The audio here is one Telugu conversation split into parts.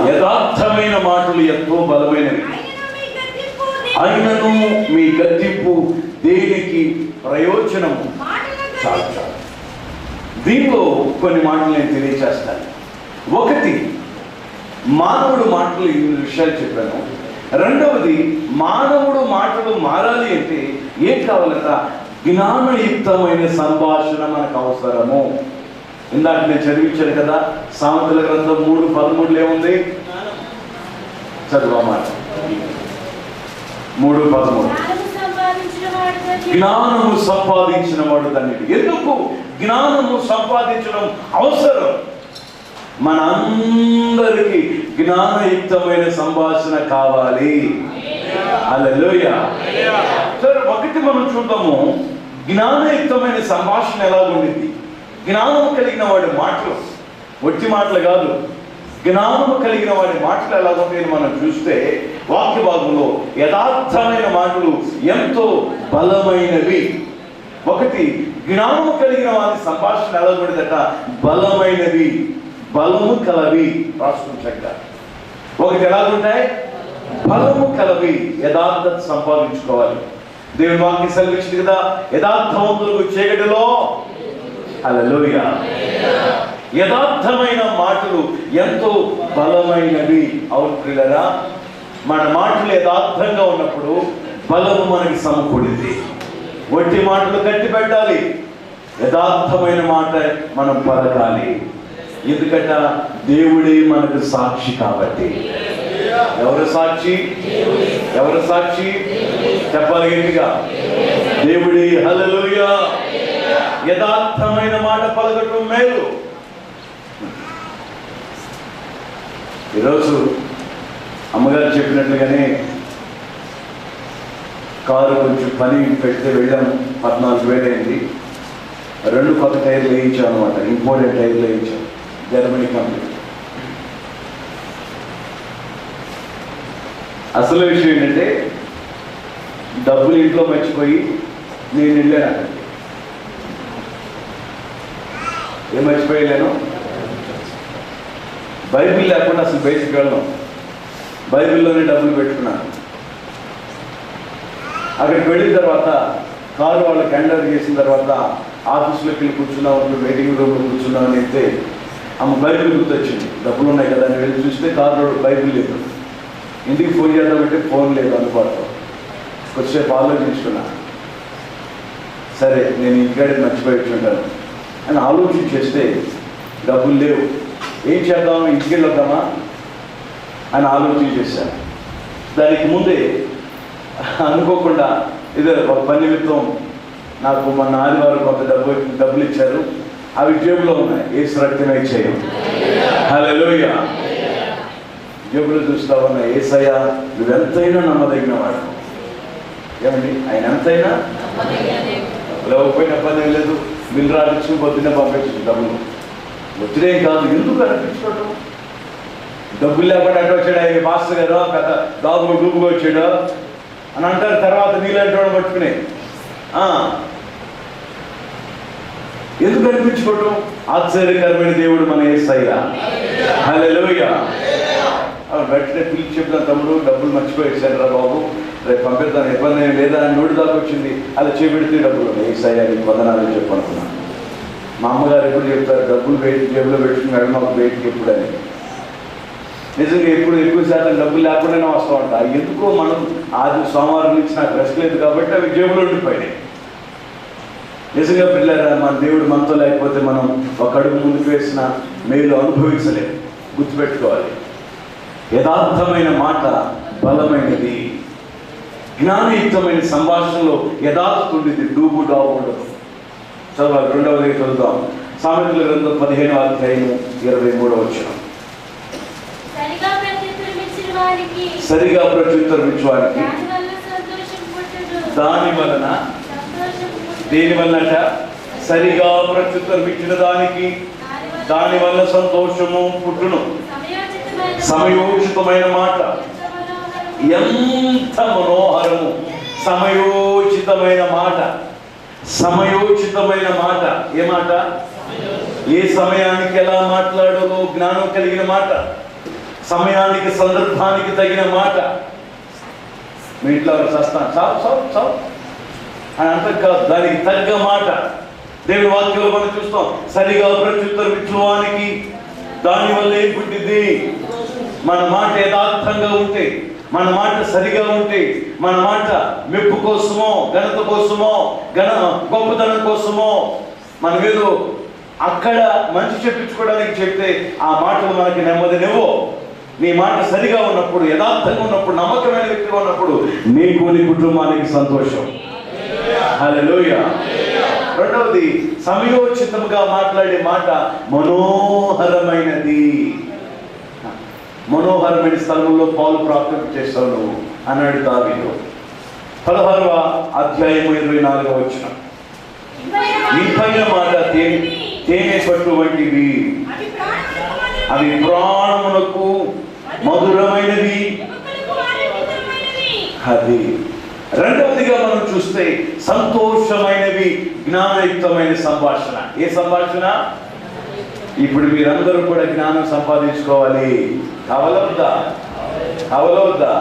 యథార్థమైన మాటలు ఎంతో బలమైనవి, అయినను మీ గద్దింపు దేనికి ప్రయోజనము. చాలు చాలు. దీంట్లో కొన్ని మాటలు నేను తెలియచేస్తాను. ఒకటి, మానవుడు మాటలు ఈ విషయాలు చెప్పాను. రెండవది, మానవుడు మాటలు మారాలి అంటే ఏం కావాలట? జ్ఞానయుక్తమైన సంభాషణ మనకు అవసరము. ఇందాక నేను చదివించాను కదా, సామెతల గ్రంథం 3:13 ఏముంది? చదువు మాట 3:13. జ్ఞానము సంపాదించిన వాడు ధన్యుడు. ఎందుకు జ్ఞానము సంపాదించడం అవసరం? మనందరికీ జ్ఞానయుక్తమైన సంభాషణ కావాలి. హల్లెలూయా. సరే, ఒకటి మనం చూద్దాము, జ్ఞానయుక్తమైన సంభాషణ ఎలా ఉండింది. జ్ఞానము కలిగిన వాడి మాటలు ఒట్టి మాటలు కాదు, జ్ఞానము కలిగిన వాడి మాటలు ఎలా ఉంటాయని మనం చూస్తే వాక్య భాగంలో యథార్థమైన మాటలు ఎంతో బలమైనవి. ఒకటి, జ్ఞానము కలిగిన వారి సంభాషణ ఎలా ఉండేదట? బలమైనవి, బలము కలవి. రాసుకుంటాక ఒకటి ఎలాగుంటాయి? బలము కలవి. యథార్థత సంపాదించుకోవాలి. దేవుని వాక్యం సెలవిచ్చింది కదా, యథార్థవంతులకు చీకటిలో. హల్లెలూయా. యథార్థమైన మాటలు ఎంతో బలమైనవి. అవును ప్రియులారా, మన మాటలు యథార్థంగా ఉన్నప్పుడు బలము మనకి సమకూడింది. వట్టి మాటలు కట్టి పెట్టాలి, యథార్థమైన మాట మనం పలకాలి. ఎందుకంటే దేవుడే మనకు సాక్షి కాబట్టి. ఎవరు సాక్షి? ఎవరు సాక్షి? చెప్పాలి గట్టిగా, దేవుడే. హల్లెలూయా. యథార్థమైన మాట పలకటం మేలు. ఈరోజు అమ్మగారు చెప్పినట్లుగానే కారు కొంచెం పని పెడితే వెళ్ళాము. 14,000 అయింది. 2 కొత్త టైర్లు వేయించాం అనమాట. ఇంపోర్టెడ్ టైర్లు వేయించాం, జర్మనీ కంపెనీ. అసలు విషయం ఏంటంటే, డబ్బులు ఇంట్లో మర్చిపోయి నేను వెళ్ళాను అక్కడికి. ఏం మర్చిపోయలేను? బైబిల్ లేకుండా అసలు బయటికి వెళ్ళను. బైబిల్లోనే డబ్బులు పెట్టుకున్నాను. అక్కడికి వెళ్ళిన తర్వాత కారు వాళ్ళకి హ్యాండ్ ఓవర్ చేసిన తర్వాత ఆఫీస్లోకి వెళ్ళి కూర్చున్నాం, వెయిటింగ్ రూమ్లో కూర్చున్నాం అని అయితే ఆమె బైబిల్ గుర్తొచ్చింది. డబ్బులు ఉన్నాయి కదా అని వెళ్ళి చూస్తే కారులో బైబిల్ లేదు. ఇంటికి ఫోన్ చేద్దామంటే ఫోన్ లేదు అందుబాటులో. కొద్దిసేపు ఆలోచించుకున్నా, సరే నేను ఇంటికాడికి మర్చిపోయి ఉంటాను అని ఆలోచించేస్తే డబ్బులు లేవు. ఏం చేద్దాం, ఇంటికి వెళ్ళొద్దామా అని ఆలోచించేసాను. దానికి ముందే అనుకోకుండా ఇదే ఒక పని నిమిత్తం నాకు మొన్న ఆదివారం కొంత డబ్బులు ఇచ్చారు. అవి జేబులో ఉన్నాయి. యేసు రక్తమే చేయం. హల్లెలూయా. జేబులో చూస్తా ఉన్నా, యేసయ్య నువ్వెంతైనా నమ్మదగిన వాడు. ఏమండి, ఆయన ఎంతైనా లేకపోయినా పని లేదు. బిల్లు రావచ్చు, పొద్దున్నే పంపించు డబ్బులు. వచ్చినే కాదు, ఎందుకు అనిపించుకోవటం? డబ్బులు లేకుండా అంటే వచ్చాడు ఆయన మాస్టర్ గారు, పెద్ద దాబులు డూబుగా వచ్చాడు అని అంటారు. తర్వాత నీళ్ళంటే పట్టుకునే ఎందుకు అనిపించుకోవటం? ఆశ్చర్యకరమైన దేవుడు మన యేసయ్య. హల్లెలూయా. వెంటనే పిలిచి చెప్పిన, తమ్ముడు డబ్బులు మర్చిపోయేసాను రా బాబు, రేపు పంపిస్తాను, ఇబ్బంది ఏం లేదా అని నోటి దాకా వచ్చింది. అలా చేపెడితే డబ్బులు యేసయ్య నీకు వందనాలు చెప్పనుకున్నాను. మా అమ్మగారు ఎప్పుడు చెప్తారు, డబ్బులు జేబులో పెట్టుకుని వెళ్ళి మాకు బయటికి ఎప్పుడని. నిజంగా ఎప్పుడు ఎక్కువ శాతం డబ్బులు లేకుండానే వస్తూ ఉంటా. ఎందుకో మనం ఆది సోమవారం నుంచి నాకు రెస్ట్ లేదు కాబట్టి అవి జేబులో ఉండిపోయినాయి. నిజంగా పిల్లరా, మన దేవుడు మనతో లేకపోతే మనం ఒక అడుగు ముందుకు వేసిన మేలు అనుభవించలేదు. గుర్తుపెట్టుకోవాలి, యథార్థమైన మాట బలమైనది. జ్ఞానయుక్తమైన సంభాషణలో యథార్థత ఉండేది, డూబు డాబు ఉండదు. చదవాలి. 2వది చదువుతాం. సామెతల గ్రంథం 15:23. సరిగా ప్రత్యుత్తరమిచ్చువారికి దాని వలన, దేని వలనట? సరిగా ప్రత్యుత్తరం ఇచ్చిన దానికి దాని వల్ల సంతోషము పుట్టును. సమయోచితమైన మాట ఎంత మనోహరము. సమయోచితమైన మాట, సమయోచితమైన మాట. ఏ మాట? ఏ సమయానికి ఎలా మాట్లాడాలో జ్ఞానం కలిగిన మాట. సమయానికి సందర్భానికి తగిన మాట. మీ ఇంట్లో చస్తాను చావు చావు చావు అని అంటారు కాదు, దానికి తగ్గ మాట. దేవుడి వాక్యంలో మనం చూస్తాం, సరిగా ప్రత్యుత్తరం ఇచ్చువానికి దానివల్ల ఏం పుట్టింది? మన మాట యథార్థంగా ఉంటే, మన మాట సరిగా ఉంటే, మన మాట మెప్పు కోసమో ఘనత కోసమో గొప్పతనం కోసమో మనం ఏదో అక్కడ మంచి చెప్పించుకోవడానికి చెప్తే ఆ మాటలు మనకి నెమ్మదినివ్వో. నీ మాట సరిగా ఉన్నప్పుడు, యథార్థంగా ఉన్నప్పుడు, నమ్మకమైన వ్యక్తిగా ఉన్నప్పుడు నీకు నీ కుటుంబానికి సంతోషం. హల్లెలూయా. రెండవది, సమయోచితంగా మాట్లాడే మాట మనోహరమైనది. మనోహరమైన స్థలంలో పాలు ప్రాప్తం చేస్తావు నువ్వు అన్నాడు దావీదు. 16వ అధ్యాయము 24వ వచనం. ఈ పైన మాట తేనె పట్టు వంటివి, అవి ప్రాణమునకు మధురమైనవి. అది రెండవదిగా మనం చూస్తే సంతోషమైనవి, జ్ఞానయుక్తమైన సంభాషణ. ఏ సంభాషణ? ఇప్పుడు మీరందరూ కూడా జ్ఞానం సంపాదించుకోవాలి. కావాలవుద్దా? కావాలవుద్దా?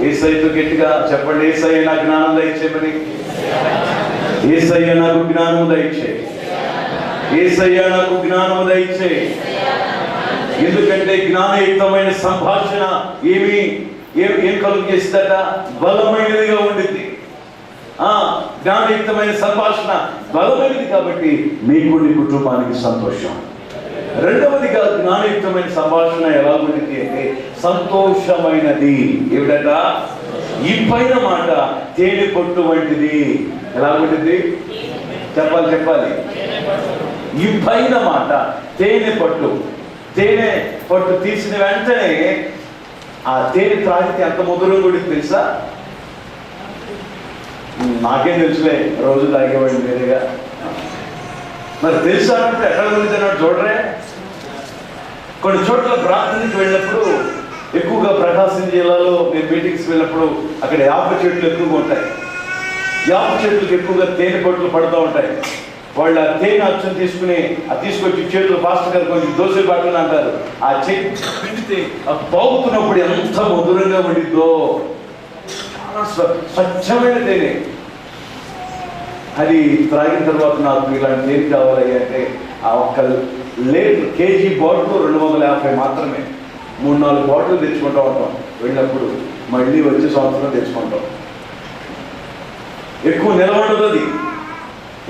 యేసయ్యతో గట్టిగా చెప్పండి, యేసయ్య నాకు జ్ఞానం దయచేయమని. యేసయ్య నాకు జ్ఞానం దయచేయి. యేసయ్య నాకు జ్ఞానం దయచేయి. ఎందుకంటే జ్ఞానయుక్తమైన సంభాషణ ఏం కలుగు చేస్తుందట? బలమైనదిగా ఉండింది. జ్ఞానయుక్తమైన సంభాషణ బలమైనది కాబట్టి మీకు నీ కుటుంబానికి సంతోషం. రెండవదిగా జ్ఞానయుక్తమైన సంభాషణ ఎలా ఉండింది అంటే సంతోషమైనది. ఏమిటట? ఈ పైన మాట తేనె పొట్టు వంటిది. ఎలా ఉండింది? చెప్పాలి. ఈ పైన మాట తేనె పట్టు. తేనె పట్టు తీసిన వెంటనే ఆ తేనె త్రాగితే ఎంత మధురంగా కూడా తెలుసా? నాకేం తెలుసులే, రోజు తాగేవాడిని వేరేగా. మరి తెలుసా అంటే ఎక్కడ గురించి అన్నాడు చూడరే. కొన్ని చోట్ల ప్రార్థనకి వెళ్ళినప్పుడు, ఎక్కువగా ప్రకాశం జిల్లాలో నేను మీటింగ్స్ వెళ్ళినప్పుడు అక్కడ యాప చెట్లు ఎక్కువగా ఉంటాయి. యాప చెట్లకు ఎక్కువగా తేనె పొట్లు పడుతూ ఉంటాయి. వాళ్ళు ఆ తేనె అచ్చును తీసుకొచ్చి చేతులు పాస్టర్ గారు కొంచెం దోశలు పట్టని అంటారు. ఆ చెట్టు పిండితే ఆ పాగుతున్నప్పుడు ఎంత మధురంగా ఉండిద్దో. చాలా స్వచ్ఛమైన తేనె. అది త్రాగిన తర్వాత నాకు ఇలాంటి తేనె కావాలి అంటే ఆ ఒక్క కేజీ బాటిల్ 250 మాత్రమే. 3-4 బాటిల్ తెచ్చుకుంటూ ఉంటాం వెళ్ళినప్పుడు. మళ్ళీ వచ్చే సంవత్సరం తెచ్చుకుంటాం. ఎక్కువ నిలబడదు అది,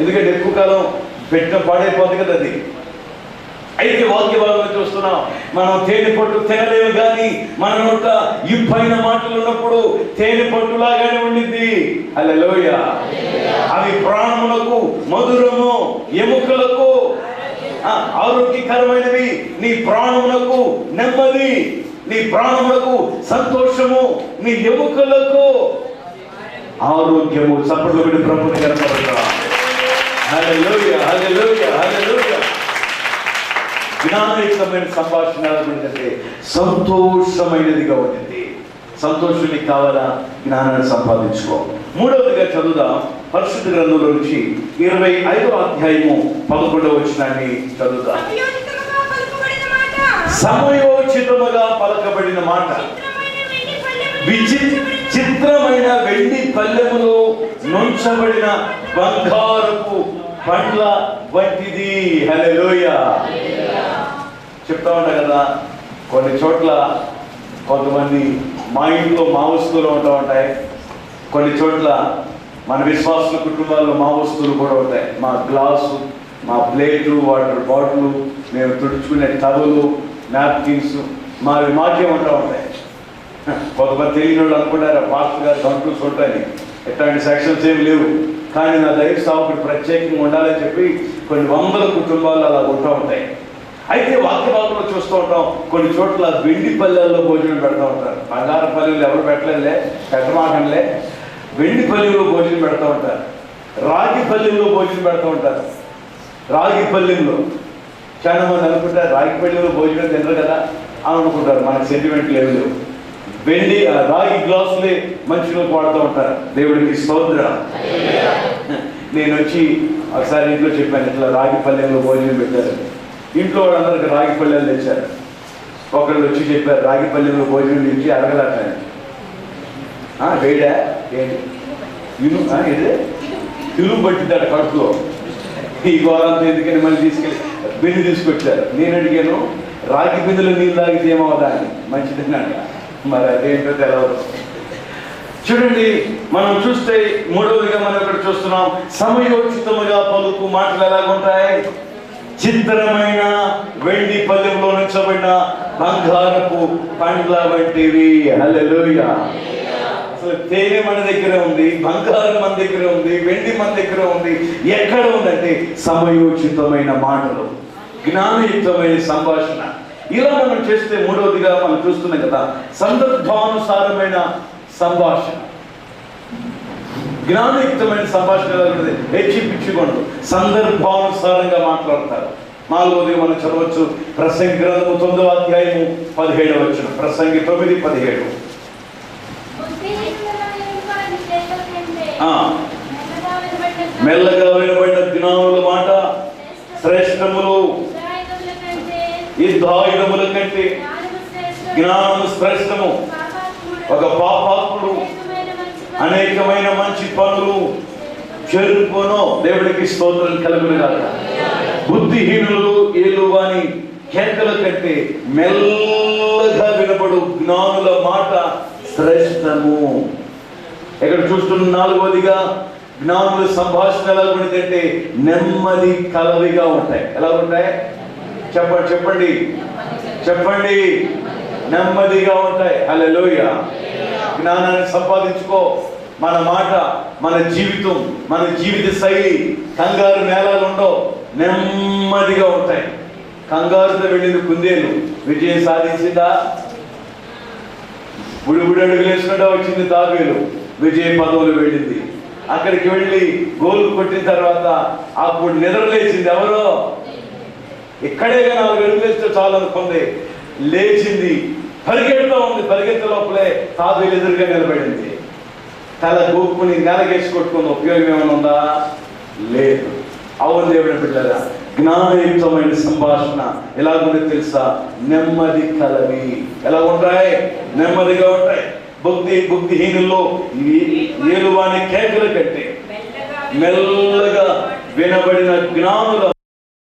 ఎందుకంటే ఎక్కువ కాలం పెట్టిన పాడైపోతుంది కదా అది. అయితే వాక్య భాగంలో చూస్తున్నాం, మనం తేనె పట్టు తినలేము కానీ మన నోట ఇంపైన మాటలు ఉన్నప్పుడు తేనె పట్టులాగానే ఉండింది. హల్లెలూయా. అవి ప్రాణములకు మధురము, ఎముకలకు ఆరోగ్యకరమైనవి. నీ ప్రాణములకు నెమ్మది, నీ ప్రాణములకు సంతోషము, నీ ఎముకలకు ఆరోగ్యము. చప్పట్లు పెట్టి ప్రభువుని కనపడతా. హల్లెలూయా, హల్లెలూయా, హల్లెలూయా. జ్ఞానయుక్తమైన సంభాషణ ఏంటంటే సంతోషమైనదిగా ఉంటుంది. సంతోషం నీకు కావాలా? జ్ఞానాన్ని సంపాదించుకో. మూడవదిగా చదువుదాం, పరిశుద్ధ గ్రంథంలో నుంచి 25వ అధ్యాయము 11వ వచనాన్ని చదువుదాం. సమయోచితముగా పలకబడిన మాట చిత్రమైన వెండి పల్లెములో నుంచబడిన బంగారపు పండ్ల వంటిది. హల్లెలూయా. చెప్తా ఉంటా కదా, కొన్ని చోట్ల కొంతమంది మా ఇంట్లో మా వస్తువులు ఉంటూ ఉంటాయి. కొన్ని చోట్ల మన విశ్వాసుల కుటుంబాల్లో మా వస్తువులు కూడా ఉంటాయి. మా గ్లాసు, మా ప్లేటు, వాటర్ బాటిల్, మేము తుడుచుకునే టవలు, నాప్కిన్స్ మాకే ఉంటూ ఉంటాయి. కొంతమంది తెలియని వాళ్ళు అనుకుంటారు పాస్టర్ గారు కంట్రోల్స్ ఉంటాయని. ఎట్లాంటి సెక్షన్స్ ఏమి లేవు. కానీ నా దైవ సేవకుడు ప్రత్యేకంగా ఉండాలని చెప్పి కొన్ని వందల కుటుంబాలు అలా ఉంటూ ఉంటాయి. అయితే వాక్యభాగంలో చూస్తూ ఉంటాం, కొన్ని చోట్ల వెండి పల్లెల్లో భోజనం పెడతా ఉంటారు. బంగారు పల్లెలు ఎవరు పెట్టలేదులే, పెట్టమాకంలే. వెండి పల్లెల్లో భోజనం పెడతా ఉంటారు. రాగి పల్లెల్లో భోజనం పెడతా ఉంటారు. రాగి పల్లెల్లో చాలా మంది అనుకుంటారు రాగి పల్లెల్లో భోజనం తినరు కదా అని అనుకుంటారు. మనకు సెంటిమెంట్లు ఏమి లేవు. వెండి రాగి గ్లాసులే మనుషులకు వాడుతూ ఉంటారు. దేవుడికి స్తోత్రం. నేను వచ్చి ఒకసారి ఇంట్లో చెప్పాను, ఇట్లా రాగి పల్లెల్లో భోజనం పెట్టారు. ఇంట్లో వాళ్ళందరికీ రాగి పల్లెలు తెచ్చారు. ఒకళ్ళు వచ్చి చెప్పారు, రాగిపల్లెంలో భోజనం నుంచి అరగలట్లని. వేడా ఏంటి ఇదే తిరుగు పట్టిందట కడుపులో. ఈ గోరంతా ఎందుకని మళ్ళీ తీసుకెళ్ళి బిందు తీసుకొచ్చారు. నేను అడిగాను, రాగి బిందులో నీళ్ళు తాగితే ఏమవుదా అని. మంచిదిన్నాడు, మరి అదేంటో తెలవదు. చూడండి, మనం చూస్తే మూడవదిగా మనం ఇక్కడ చూస్తున్నాం, సమయోచితముగా పలుకు మాటలు ఎలాగుంటాయి? చిత్రమైన వెండి పల్లెంలో నుంచబడిన బంగారపు పండ్ల వంటివి. హల్లెలూయా. అసలు తేనె మన దగ్గర ఉంది, బంగారం మన దగ్గర ఉంది, వెండి మన దగ్గర ఉంది. ఎక్కడ ఉందంటే సమయోచితమైన మాటలు, జ్ఞానయుక్తమైన సంభాషణ. ఇలా మనం చేస్తే మూడవదిగా మనం చూస్తున్నాం కదా, సందర్భానుసారమైన సంభాషణ. జ్ఞానయుక్తమైన సంభాషణ ఎలా ఉంటుంది? హెచ్చిపిచ్చుకోండు, సందర్భానుసారంగా మాట్లాడతారు. నాలుగవదిగా మనం చదవచ్చు ప్రసంగి గ్రంథము 9వ అధ్యాయము 17వ వచనం. ప్రసంగి 9:17. మెల్లగా వినబడిన జ్ఞానుల మాట శ్రేష్టములు, యుద్ధాయుధముల కంటే జ్ఞానము శ్రేష్టము. ఒక పాపాత్ముడు అనేకమైన మంచి పనులు చెరుపును. దేవుడికి స్తోత్రం కలుగును గాక. బుద్ధిహీనులు ఏలువాని కేకల కంటే మెల్లగా వినబడు జ్ఞానుల మాట శ్రేష్టము. ఇక్కడ చూస్తున్న నాలుగవదిగా జ్ఞానుల సంభాషణ ఎలా ఉంటుందంటే నెమ్మది కలవిగా ఉంటాయి. ఎలా ఉంటాయి? చెప్పండి చెప్పండి చెప్పండి. నెమ్మదిగా ఉంటాయి. హల్లెలూయా. జ్ఞానాన్ని సంపాదించుకో. మన మాట, మన జీవితం, మన జీవిత శైలి కంగారు నేలాలు ఉండవు, నెమ్మదిగా ఉంటాయి. కంగారుతో వెళ్ళింది కుందేలు విజయం సాధించిందా? బుడిబుడి అడుగులు వేసుకుంటా వచ్చింది తాబేలు, విజయ పదవులు వెళ్ళింది. అక్కడికి వెళ్ళి గోలు కొట్టిన తర్వాత అప్పుడు నిద్ర లేచింది ఎవరో? ఇక్కడే 4 అడుగులు వేస్తే చాలు అనుకుంది, లేచింది, పరిగెడుతూ ఉంది. పరిగెత్త లోపలే తాబేలు ఎదురుగా నిలబడింది. తల గోపుని నెలగేసి కొట్టుకుని ఉపయోగం ఏమైనా ఉందా? లేదు. అవును దేవుని బిడ్డలారా, జ్ఞానయుక్తమైన సంభాషణ ఎలాగుందో తెలుసా? నెమ్మది కలవి. ఎలా ఉంటాయి? నెమ్మదిగా ఉంటాయి. బుద్ధిహీనుల్లో ఏలువాని కేకల కంటే మెల్లగా వినబడిన జ్ఞానుల